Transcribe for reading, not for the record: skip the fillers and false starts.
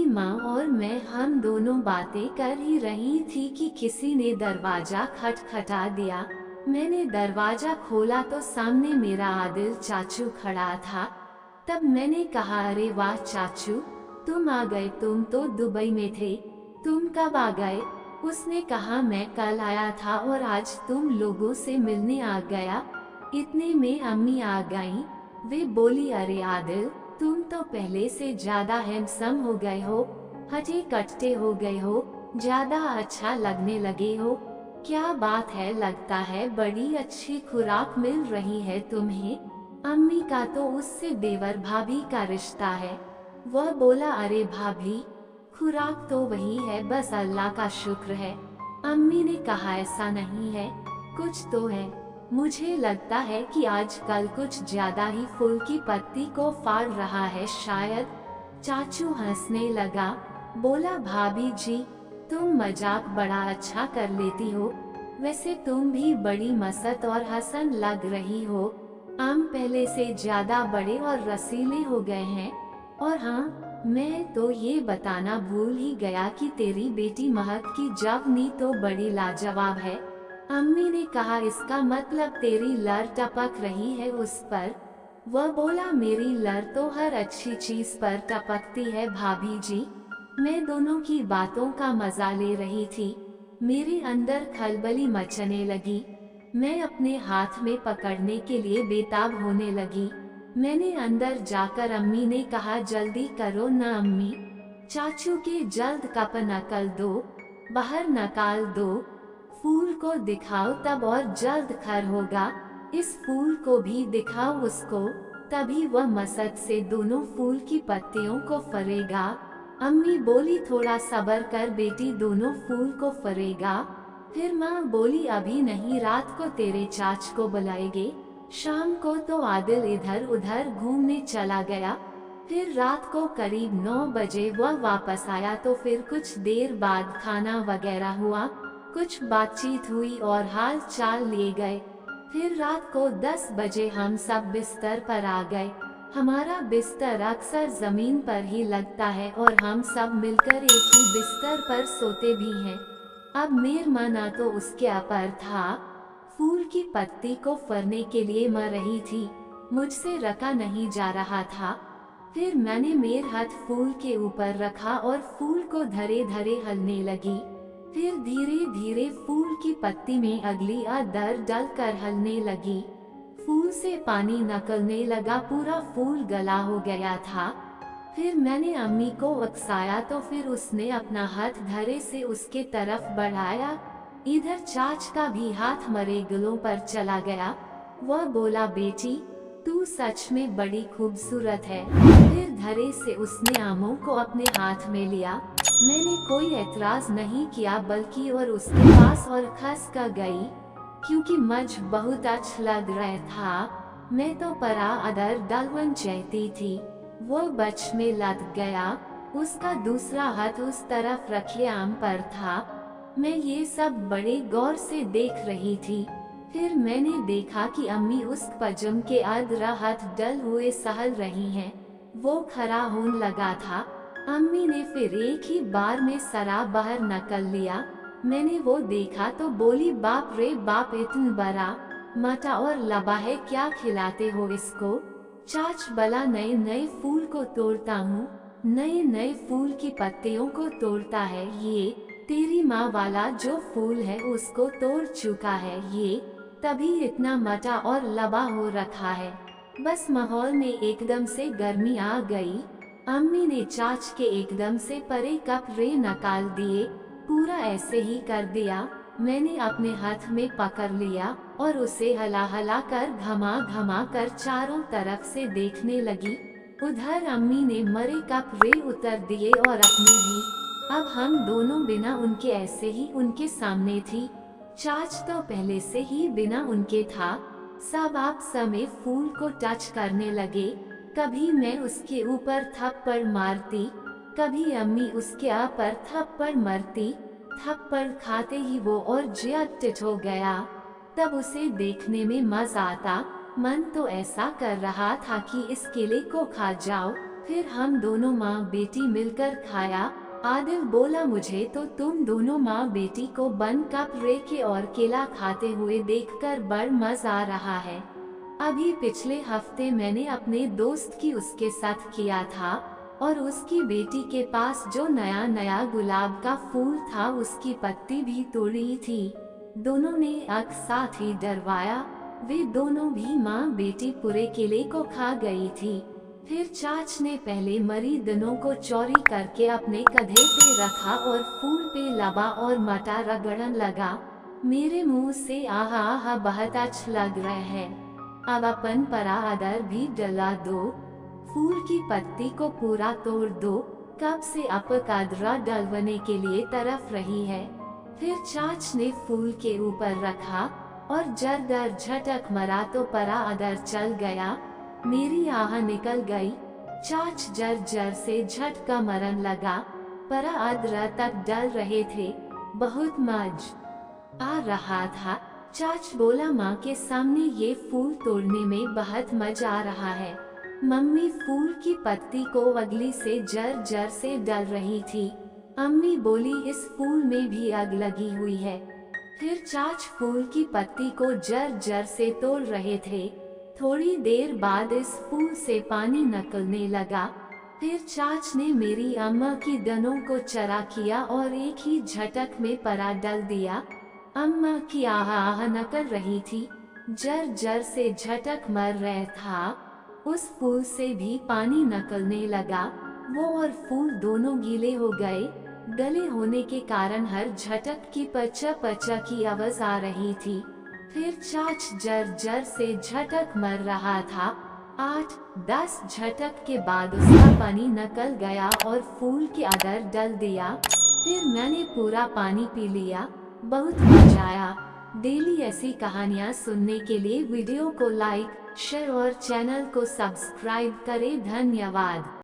माँ और मैं हम दोनों बातें कर ही रही थी कि किसी ने दरवाजा खटखटा दिया। मैंने दरवाजा खोला तो सामने मेरा आदिल चाचू खड़ा था। तब मैंने कहा, अरे वाह चाचू, तुम आ गए, तुम तो दुबई में थे, तुम कब आ गए? उसने कहा, मैं कल आया था और आज तुम लोगों से मिलने आ गया। इतने में अम्मी आ गईं। वे बोली, अरे आदिल, तुम तो पहले से ज्यादा हैंडसम हो गए हो, हटे कटते हो गए हो, ज्यादा अच्छा लगने लगे हो। क्या बात है, लगता है बड़ी अच्छी खुराक मिल रही है तुम्हें। अम्मी का तो उससे देवर भाभी का रिश्ता है। वह बोला, अरे भाभी, खुराक तो वही है, बस अल्लाह का शुक्र है। अम्मी ने कहा, ऐसा नहीं है, कुछ तो है। मुझे लगता है कि आजकल कुछ ज्यादा ही फूल की पत्ती को फाड़ रहा है शायद। चाचू हंसने लगा, बोला, भाभी जी, तुम मजाक बड़ा अच्छा कर लेती हो। वैसे तुम भी बड़ी मस्त और हसन लग रही हो। आम पहले से ज्यादा बड़े और रसीले हो गए हैं। और हाँ, मैं तो ये बताना भूल ही गया कि तेरी बेटी महक की जवानी तो बड़ी लाजवाब है। अम्मी ने कहा, इसका मतलब तेरी लर टपक रही है उस पर। वह बोला, मेरी लर तो हर अच्छी चीज पर टपकती है भाभी जी। मैं दोनों की बातों का मजा ले रही थी। मेरे अंदर खलबली मचने लगी। मैं अपने हाथ में पकड़ने के लिए बेताब होने लगी। मैंने अंदर जाकर अम्मी ने कहा, जल्दी करो ना अम्मी, चाचू के जल्द कप नकल दो, बाहर निकाल दो, फूल को दिखाओ तब और जल्द खर होगा। इस फूल को भी दिखाओ उसको, तभी वह मसद से दोनों फूल की पत्तियों को फरेगा। अम्मी बोली, थोड़ा सब्र कर बेटी, दोनों फूल को फरेगा। फिर माँ बोली, अभी नहीं, रात को तेरे चाच को बुलाएंगे। शाम को तो आदिल इधर उधर घूमने चला गया। फिर रात को करीब 9 बजे वह वापस आया तो फिर कुछ देर बाद खाना वगैरह हुआ, कुछ बातचीत हुई और हाल चाल लिए गए। फिर रात को 10 बजे हम सब बिस्तर पर आ गए। हमारा बिस्तर अक्सर जमीन पर ही लगता है और हम सब मिलकर एक ही बिस्तर पर सोते भी हैं। अब मेर मना तो उसके अपर था, फूल की पत्ती को फरने के लिए मर रही थी, मुझसे रखा नहीं जा रहा था। फिर मैंने मेर हाथ फूल के ऊपर रखा और फूल को धरे धरे हलने लगी। फिर धीरे धीरे फूल की पत्ती में अगली अदर डल कर हलने लगी। फूल से पानी निकलने लगा, पूरा फूल गला हो गया था। फिर मैंने अम्मी को उकसाया तो फिर उसने अपना हाथ धरे से उसके तरफ बढ़ाया। इधर चाच का भी हाथ मरे गलों पर चला गया। वह बोला, बेटी, तू सच में बड़ी खूबसूरत है। फिर धरे से उसने आमों को अपने हाथ में लिया। मैंने कोई एतराज नहीं किया बल्कि और उसके पास और खस कर गई, क्योंकि मुझ बहुत अच्छा लग रहा था। मैं तो परा अदर डलवन चाहती थी। वो बच में लग गया, उसका दूसरा हाथ उस तरफ रखे आम पर था। मैं ये सब बड़े गौर से देख रही थी। फिर मैंने देखा कि अम्मी उस पजम के आधरा हाथ डल हुए सहल रही हैं। वो खड़ा होने लगा था। अम्मी ने फिर एक ही बार में सरा बाहर निकल लिया। मैंने वो देखा तो बोली, बाप रे बाप, इतना बड़ा मटा और लबा है, क्या खिलाते हो इसको? चाच बला, नए नए फूल को तोड़ता हूँ, नए नए फूल की पत्तियों को तोड़ता है। ये तेरी माँ वाला जो फूल है उसको तोड़ चुका है ये, तभी इतना मटा और लबा हो रखा है। बस माहौल में एकदम से गर्मी आ गई। अम्मी ने चाच के एकदम से परे कप रे निकाल दिए। पूरा ऐसे ही कर दिया। मैंने अपने हाथ में पकड़ लिया और उसे हला हला कर घमा घमा कर चारों तरफ से देखने लगी। उधर अम्मी ने मरे कप रे उतर दिए और अपने भी। अब हम दोनों बिना उनके ऐसे ही उनके सामने थी। चाच तो पहले से ही बिना उनके था। सब आप समय फूल को टच करने लगे। कभी मैं उसके ऊपर थप्पड़ मारती, कभी अम्मी उसके आ पर थप्पड़ मारती। थप्पड़ खाते ही वो और जियाटिट हो गया। तब उसे देखने में मजा आता। मन तो ऐसा कर रहा था कि इस केले को खा जाओ। फिर हम दोनों माँ बेटी मिलकर खाया। आदिल बोला, मुझे तो तुम दोनों माँ बेटी को बन कप रेके और केला खाते हुए देखकर बड़ मजा आ रहा है। अभी पिछले हफ्ते मैंने अपने दोस्त की उसके साथ किया था और उसकी बेटी के पास जो नया नया गुलाब का फूल था उसकी पत्ती भी तोड़ी थी। दोनों ने एक साथ ही डरवाया। वे दोनों भी माँ बेटी पूरे केले को खा गई थी। फिर चाच ने पहले मरी दनों को चोरी करके अपने कंधे पे रखा और फूल पे लबा और मटा रगड़न लगा। मेरे मुंह से आहा आहा बहुत अच्छा लग रहा है। अब अपन परा अदर भी डला दो। फूल की पत्ती को पूरा तोड़ दो। कब से अपक अदरा डलवने के लिए तरफ रही है। फिर चाच ने फूल के ऊपर रखा और जरगर झटक मरा तो परा अदर चल गया। मेरी आह निकल गई। चाच जर जर से झटका मरन लगा। परा अदरा तक डल रहे थे। बहुत मज आ रहा था। चाच बोला, माँ के सामने ये फूल तोड़ने में बहुत मजा आ रहा है। मम्मी फूल की पत्ती को अगली से जर जर से डल रही थी। अम्मी बोली, इस फूल में भी आग लगी हुई है। फिर चाच फूल की पत्ती को जर जर से तोड़ रहे थे। थोड़ी देर बाद इस फूल से पानी निकलने लगा। फिर चाच ने मेरी अम्मा की दनों को चरा किया और एक ही झटक में परा डल दिया। अम्मा की आह आह निकल रही थी। जर जर से झटक मर रहा था। उस फूल से भी पानी निकलने लगा। वो और फूल दोनों गीले हो गए। गले होने के कारण हर झटक की पचा पचा की आवाज आ रही थी। फिर चाच जर जर से झटक मर रहा था। 8-10 झटक के बाद उसका पानी निकल गया और फूल के अंदर डल दिया। फिर मैंने पूरा पानी पी लिया। बहुत मजा आया। डेली ऐसी कहानियाँ सुनने के लिए वीडियो को लाइक, शेयर और चैनल को सब्सक्राइब करें। धन्यवाद।